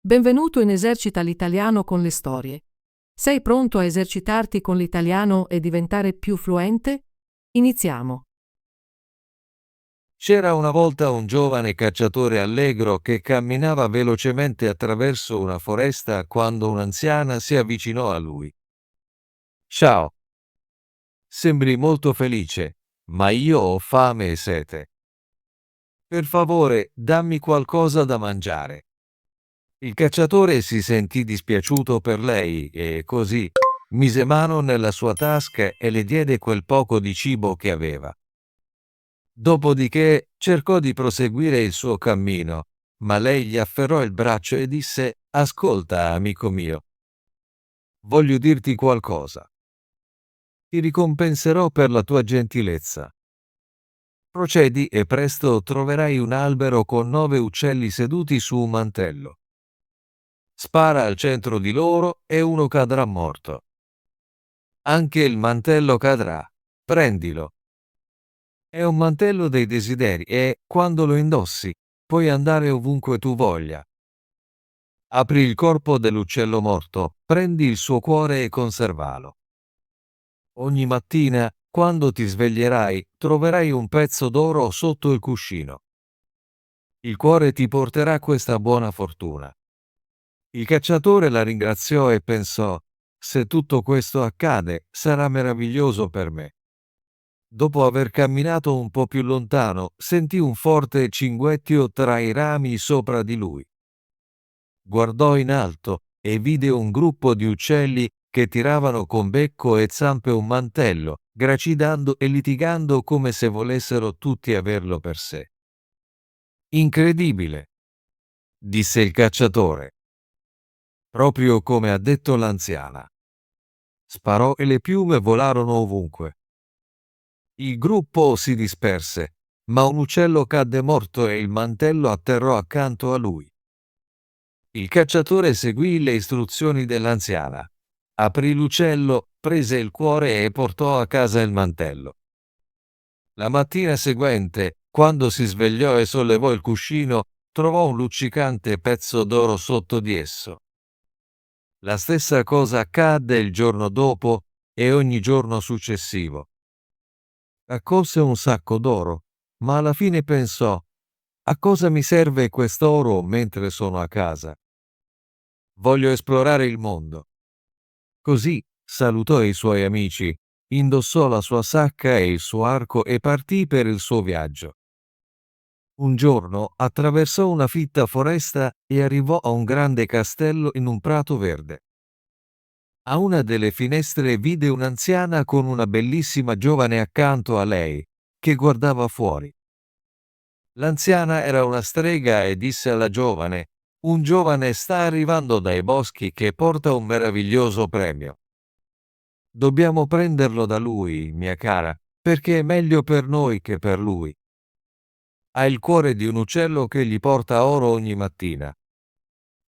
Benvenuto in Esercita l'italiano con le storie. Sei pronto a esercitarti con l'italiano e diventare più fluente? Iniziamo. C'era una volta un giovane cacciatore allegro che camminava velocemente attraverso una foresta quando un'anziana si avvicinò a lui. Ciao. Sembri molto felice, ma io ho fame e sete. Per favore, dammi qualcosa da mangiare. Il cacciatore si sentì dispiaciuto per lei e così mise mano nella sua tasca e le diede quel poco di cibo che aveva. Dopodiché cercò di proseguire il suo cammino, ma lei gli afferrò il braccio e disse: «Ascolta, amico mio, voglio dirti qualcosa. Ti ricompenserò per la tua gentilezza. Procedi e presto troverai un albero con 9 uccelli seduti su un mantello. Spara al centro di loro e uno cadrà morto. Anche il mantello cadrà. Prendilo. È un mantello dei desideri e, quando lo indossi, puoi andare ovunque tu voglia. Apri il corpo dell'uccello morto, prendi il suo cuore e conservalo. Ogni mattina, quando ti sveglierai, troverai un pezzo d'oro sotto il cuscino. Il cuore ti porterà questa buona fortuna». Il cacciatore la ringraziò e pensò: «Se tutto questo accade, sarà meraviglioso per me». Dopo aver camminato un po' più lontano, sentì un forte cinguettio tra i rami sopra di lui. Guardò in alto e vide un gruppo di uccelli che tiravano con becco e zampe un mantello, gracidando e litigando come se volessero tutti averlo per sé. «Incredibile», disse il cacciatore. Proprio come ha detto l'anziana. Sparò e le piume volarono ovunque. Il gruppo si disperse, ma un uccello cadde morto e il mantello atterrò accanto a lui. Il cacciatore seguì le istruzioni dell'anziana. Aprì l'uccello, prese il cuore e portò a casa il mantello. La mattina seguente, quando si svegliò e sollevò il cuscino, trovò un luccicante pezzo d'oro sotto di esso. La stessa cosa accadde il giorno dopo e ogni giorno successivo. Raccolse un sacco d'oro, ma alla fine pensò: «A cosa mi serve quest'oro mentre sono a casa? Voglio esplorare il mondo». Così salutò i suoi amici, indossò la sua sacca e il suo arco e partì per il suo viaggio. Un giorno attraversò una fitta foresta e arrivò a un grande castello in un prato verde. A una delle finestre vide un'anziana con una bellissima giovane accanto a lei, che guardava fuori. L'anziana era una strega e disse alla giovane: «Un giovane sta arrivando dai boschi che porta un meraviglioso premio. Dobbiamo prenderlo da lui, mia cara, perché è meglio per noi che per lui. Ha il cuore di un uccello che gli porta oro ogni mattina».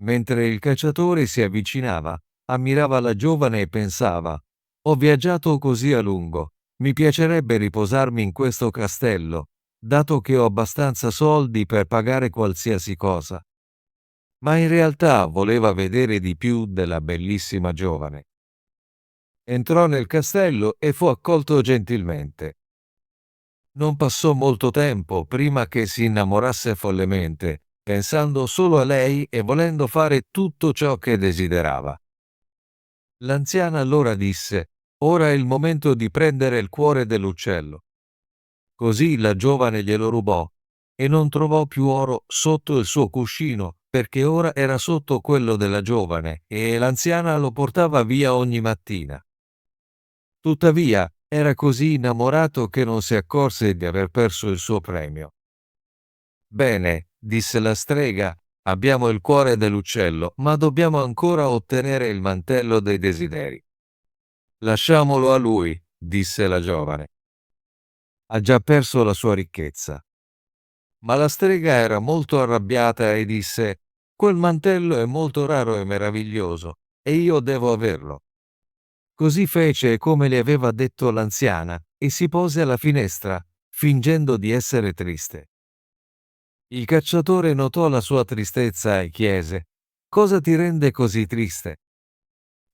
Mentre il cacciatore si avvicinava, ammirava la giovane e pensava: «Ho viaggiato così a lungo, mi piacerebbe riposarmi in questo castello, dato che ho abbastanza soldi per pagare qualsiasi cosa». Ma in realtà voleva vedere di più della bellissima giovane. Entrò nel castello e fu accolto gentilmente. Non passò molto tempo prima che si innamorasse follemente, pensando solo a lei e volendo fare tutto ciò che desiderava. L'anziana allora disse: «Ora è il momento di prendere il cuore dell'uccello». Così la giovane glielo rubò e non trovò più oro sotto il suo cuscino, perché ora era sotto quello della giovane e l'anziana lo portava via ogni mattina. Tuttavia, era così innamorato che non si accorse di aver perso il suo premio. «Bene», disse la strega, «abbiamo il cuore dell'uccello, ma dobbiamo ancora ottenere il mantello dei desideri». «Lasciamolo a lui», disse la giovane. «Ha già perso la sua ricchezza». Ma la strega era molto arrabbiata e disse: «Quel mantello è molto raro e meraviglioso, e io devo averlo». Così fece come le aveva detto l'anziana e si pose alla finestra, fingendo di essere triste. Il cacciatore notò la sua tristezza e chiese: Cosa ti rende così triste?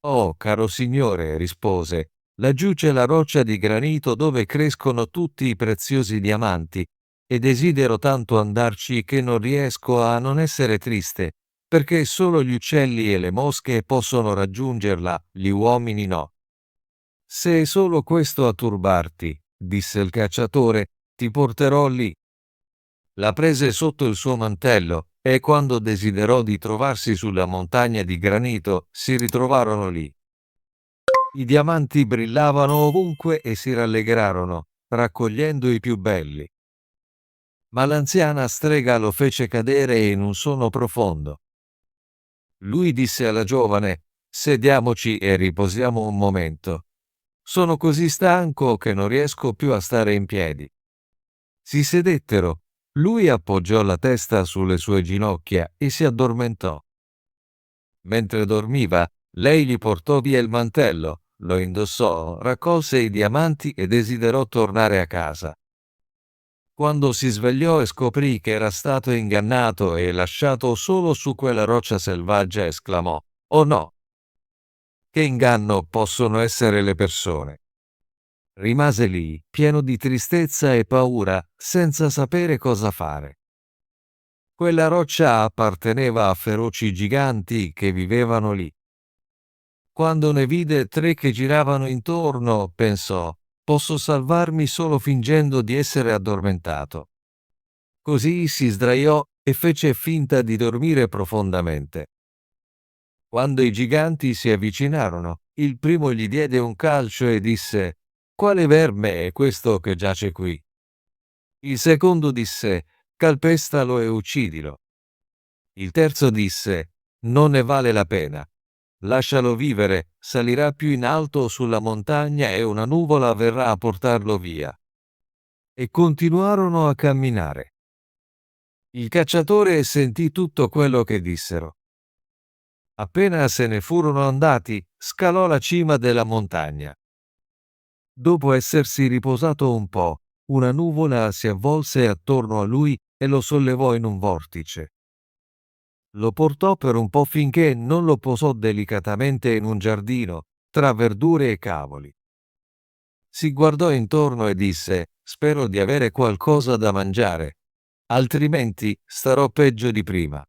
Oh, caro signore, rispose, laggiù c'è la roccia di granito dove crescono tutti i preziosi diamanti, e desidero tanto andarci che non riesco a non essere triste, perché solo gli uccelli e le mosche possono raggiungerla, gli uomini no. Se è solo questo a turbarti, disse il cacciatore, ti porterò lì. La prese sotto il suo mantello, e quando desiderò di trovarsi sulla montagna di granito, si ritrovarono lì. I diamanti brillavano ovunque e si rallegrarono, raccogliendo i più belli. Ma l'anziana strega lo fece cadere in un sonno profondo. Lui disse alla giovane: «Sediamoci e riposiamo un momento. Sono così stanco che non riesco più a stare in piedi». Si sedettero. Lui appoggiò la testa sulle sue ginocchia e si addormentò. Mentre dormiva, lei gli portò via il mantello, lo indossò, raccolse i diamanti e desiderò tornare a casa. Quando si svegliò e scoprì che era stato ingannato e lasciato solo su quella roccia selvaggia, esclamò: «Oh no! Che inganno possono essere le persone!» Rimase lì, pieno di tristezza e paura, senza sapere cosa fare. Quella roccia apparteneva a feroci giganti che vivevano lì. Quando ne vide 3 che giravano intorno, pensò: «Posso salvarmi solo fingendo di essere addormentato». Così si sdraiò e fece finta di dormire profondamente. Quando i giganti si avvicinarono, il primo gli diede un calcio e disse: «Quale verme è questo che giace qui?» Il secondo disse: «Calpestalo e uccidilo». Il terzo disse: «Non ne vale la pena. Lascialo vivere, salirà più in alto sulla montagna e una nuvola verrà a portarlo via». E continuarono a camminare. Il cacciatore sentì tutto quello che dissero. Appena se ne furono andati, scalò la cima della montagna. Dopo essersi riposato un po', una nuvola si avvolse attorno a lui e lo sollevò in un vortice. Lo portò per un po' finché non lo posò delicatamente in un giardino, tra verdure e cavoli. Si guardò intorno e disse: «Spero di avere qualcosa da mangiare, altrimenti starò peggio di prima.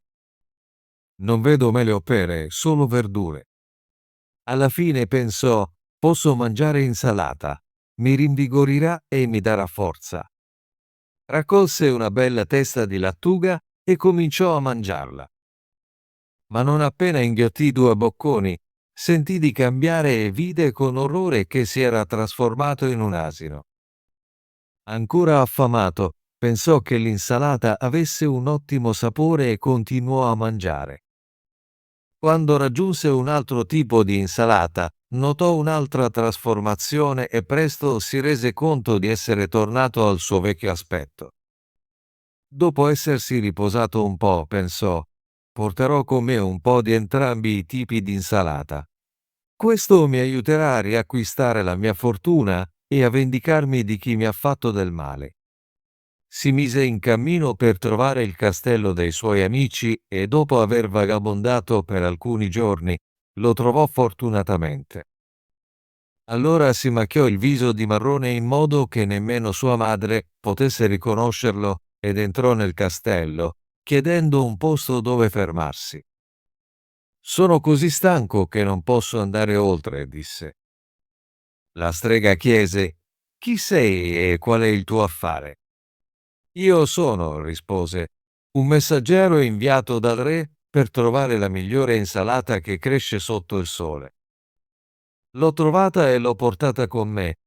Non vedo mele o pere, solo verdure». Alla fine pensò: «Posso mangiare insalata, mi rinvigorirà e mi darà forza». Raccolse una bella testa di lattuga e cominciò a mangiarla. Ma non appena inghiottì 2 bocconi, sentì di cambiare e vide con orrore che si era trasformato in un asino. Ancora affamato, pensò che l'insalata avesse un ottimo sapore e continuò a mangiare. Quando raggiunse un altro tipo di insalata, notò un'altra trasformazione e presto si rese conto di essere tornato al suo vecchio aspetto. Dopo essersi riposato un po', pensò: «Porterò con me un po' di entrambi i tipi di insalata. Questo mi aiuterà a riacquistare la mia fortuna e a vendicarmi di chi mi ha fatto del male». Si mise in cammino per trovare il castello dei suoi amici e dopo aver vagabondato per alcuni giorni, lo trovò fortunatamente. Allora si macchiò il viso di marrone in modo che nemmeno sua madre potesse riconoscerlo ed entrò nel castello, chiedendo un posto dove fermarsi. «Sono così stanco che non posso andare oltre», disse. La strega chiese: «Chi sei e qual è il tuo affare?» «Io sono», rispose, «un messaggero inviato dal re per trovare la migliore insalata che cresce sotto il sole. L'ho trovata e l'ho portata con me,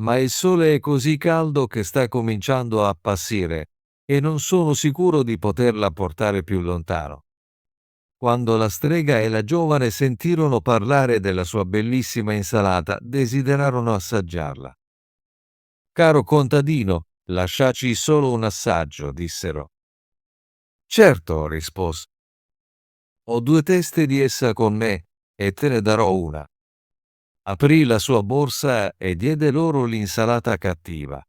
ma il sole è così caldo che sta cominciando a appassire e non sono sicuro di poterla portare più lontano». Quando la strega e la giovane sentirono parlare della sua bellissima insalata, desiderarono assaggiarla. «Caro contadino, lasciaci solo un assaggio», dissero. «Certo», rispose. «Ho 2 teste di essa con me e te ne darò una». Aprì la sua borsa e diede loro l'insalata cattiva.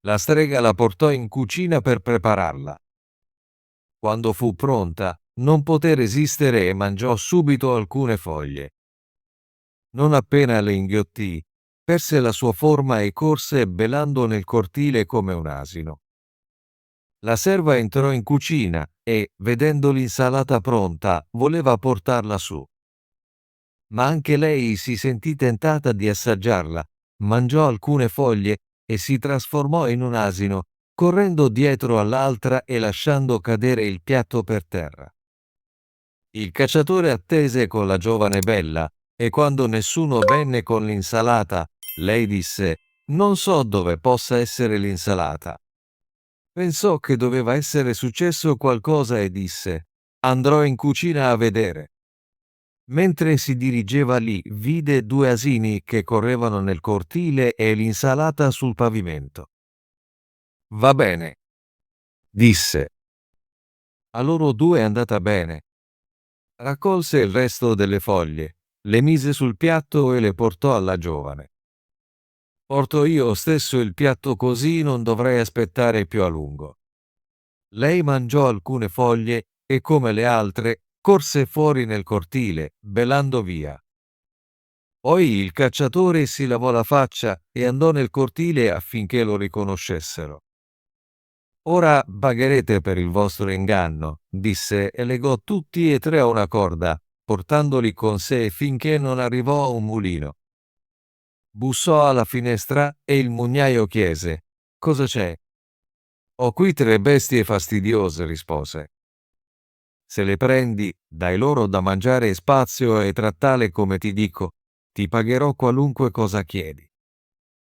La strega la portò in cucina per prepararla. Quando fu pronta, non poté resistere e mangiò subito alcune foglie. Non appena le inghiottì, perse la sua forma e corse belando nel cortile come un asino. La serva entrò in cucina e, vedendo l'insalata pronta, voleva portarla su. Ma anche lei si sentì tentata di assaggiarla, mangiò alcune foglie e si trasformò in un asino, correndo dietro all'altra e lasciando cadere il piatto per terra. Il cacciatore attese con la giovane bella, e quando nessuno venne con l'insalata, lei disse: «Non so dove possa essere l'insalata». Pensò che doveva essere successo qualcosa e disse: «Andrò in cucina a vedere». Mentre si dirigeva lì, vide 2 asini che correvano nel cortile e l'insalata sul pavimento. «Va bene», disse. A loro 2 è andata bene. Raccolse il resto delle foglie, le mise sul piatto e le portò alla giovane. «Porto io stesso il piatto così non dovrei aspettare più a lungo». Lei mangiò alcune foglie e, come le altre, corse fuori nel cortile, belando via. Poi il cacciatore si lavò la faccia e andò nel cortile affinché lo riconoscessero. «Ora pagherete per il vostro inganno», disse e legò tutti e 3 a una corda, portandoli con sé finché non arrivò a un mulino. Bussò alla finestra e il mugnaio chiese: «Cosa c'è?» «Ho qui 3 bestie fastidiose», rispose. «Se le prendi, dai loro da mangiare e spazio e trattale come ti dico, ti pagherò qualunque cosa chiedi».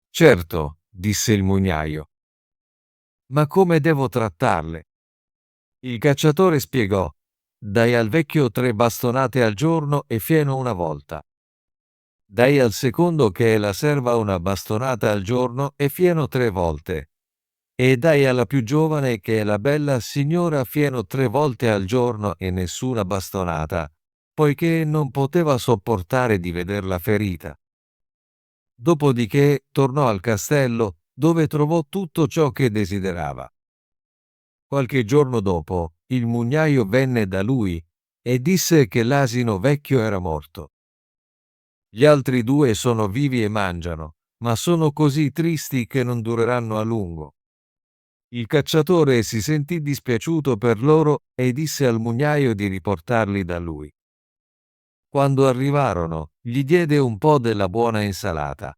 «Certo», disse il mugnaio. «Ma come devo trattarle?» Il cacciatore spiegò: «Dai al vecchio 3 bastonate al giorno e fieno una volta. Dai al secondo, che è la serva, una bastonata al giorno e fieno 3 volte. E dai alla più giovane, che è la bella signora, fieno 3 volte al giorno e nessuna bastonata, poiché non poteva sopportare di vederla ferita». Dopodiché tornò al castello, dove trovò tutto ciò che desiderava. Qualche giorno dopo, il mugnaio venne da lui e disse che l'asino vecchio era morto. «Gli altri 2 sono vivi e mangiano, ma sono così tristi che non dureranno a lungo». Il cacciatore si sentì dispiaciuto per loro e disse al mugnaio di riportarli da lui. Quando arrivarono, gli diede un po' della buona insalata.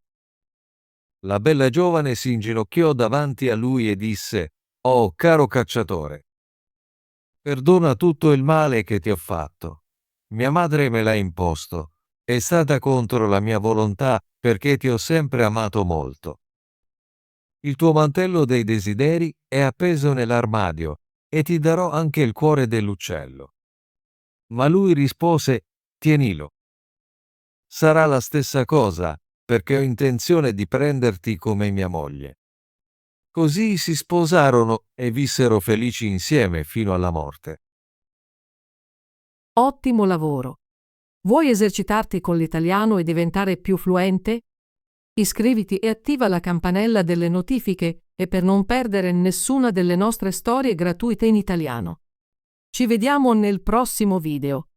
La bella giovane si inginocchiò davanti a lui e disse: «Oh, caro cacciatore, perdona tutto il male che ti ho fatto. Mia madre me l'ha imposto. È stata contro la mia volontà, perché ti ho sempre amato molto. Il tuo mantello dei desideri è appeso nell'armadio e ti darò anche il cuore dell'uccello». Ma lui rispose: «Tienilo. Sarà la stessa cosa, perché ho intenzione di prenderti come mia moglie». Così si sposarono e vissero felici insieme fino alla morte. Ottimo lavoro! Vuoi esercitarti con l'italiano e diventare più fluente? Iscriviti e attiva la campanella delle notifiche e per non perdere nessuna delle nostre storie gratuite in italiano. Ci vediamo nel prossimo video.